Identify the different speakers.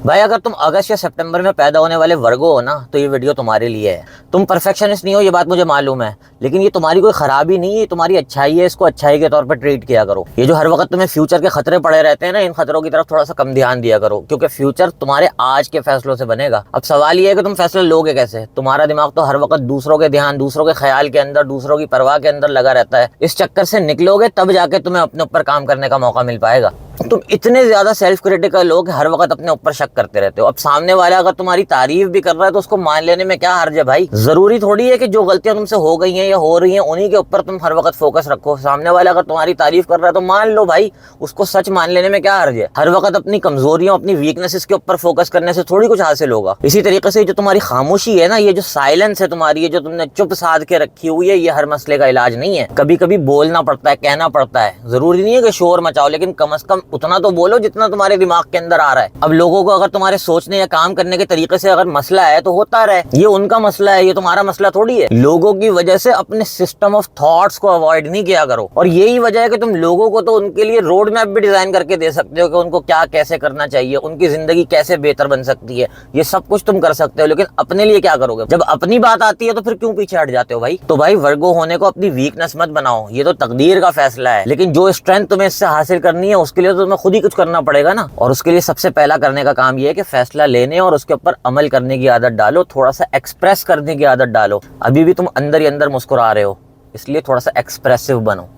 Speaker 1: भाई अगर तुम अगस्त या सितंबर में पैदा होने वाले वर्गो हो ना, तो ये वीडियो तुम्हारे लिए है। तुम परफेक्शनिस्ट नहीं हो, ये बात मुझे मालूम है, लेकिन ये तुम्हारी कोई खराबी नहीं है, तुम्हारी अच्छाई है। इसको अच्छाई के तौर पर ट्रीट किया करो। ये जो हर वक्त तुम्हें फ्यूचर के खतरे पड़े रहते हैं ना, इन खतरों की तरफ थोड़ा सा कम ध्यान दिया करो, क्योंकि फ्यूचर तुम्हारे आज के फैसलों से बनेगा। अब सवाल ये है कि तुम फैसले लोगे कैसे। तुम्हारा दिमाग तो हर वक्त दूसरों के ध्यान, दूसरों के ख्याल के अंदर, दूसरों की परवाह के अंदर लगा रहता है। इस चक्कर से निकलोगे तब जाके तुम्हें अपने ऊपर काम करने का मौका मिल पाएगा। तुम इतने ज्यादा सेल्फ क्रिटिकल लोग हर वक्त अपने ऊपर शक करते रहते हो। अब सामने वाला अगर तुम्हारी तारीफ भी कर रहा है तो उसको मान लेने में क्या हर्ज है भाई। जरूरी थोड़ी है कि जो गलतियां तुमसे हो गई हैं या हो रही हैं उन्हीं के ऊपर तुम हर वक्त फोकस रखो। सामने वाला अगर तुम्हारी तारीफ कर रहा है तो मान लो भाई, उसको सच मान लेने में क्या हर्ज है। हर वक्त अपनी कमजोरियों, अपनी वीकनेसेस के ऊपर फोकस करने से थोड़ी कुछ हासिल होगा। इसी तरीके से जो तुम्हारी खामोशी है ना, ये जो साइलेंस है तुम्हारी, ये जो तुमने चुप साध के रखी हुई है, ये हर मसले का इलाज नहीं है। कभी कभी बोलना पड़ता है, कहना पड़ता है। जरूरी नहीं है कि शोर मचाओ, लेकिन कम से कम उतना तो बोलो जितना तुम्हारे दिमाग के अंदर आ रहा है। अब लोगों को अगर तुम्हारे सोचने या काम करने के तरीके से अगर मसला है तो होता रहे, ये उनका मसला है, ये तुम्हारा मसला थोड़ी है। लोगों की वजह से अपने सिस्टम ऑफ थॉट्स को अवॉइड नहीं किया करो। और यही वजह है कि तुम लोगों को तो उनके लिए रोड मैप भी डिजाइन करके दे सकते हो कि उनको क्या कैसे करना चाहिए, उनकी जिंदगी कैसे बेहतर बन सकती है। ये सब कुछ तुम कर सकते हो, लेकिन अपने लिए क्या करोगे। जब अपनी बात आती है तो फिर क्यों पीछे हट जाते हो भाई। तो भाई वर्गो होने को अपनी वीकनेस मत बनाओ, ये तो तकदीर का फैसला है। लेकिन जो स्ट्रेंथ तुम्हें इससे हासिल करनी है उसके लिए तो तुम्हें खुद ही कुछ करना पड़ेगा ना। और उसके लिए सबसे पहला करने का काम ये है कि फैसला लेने और उसके ऊपर अमल करने की आदत डालो। थोड़ा सा एक्सप्रेस करने की आदत डालो। अभी भी तुम अंदर ही अंदर मुस्कुरा रहे हो, इसलिए थोड़ा सा एक्सप्रेसिव बनो।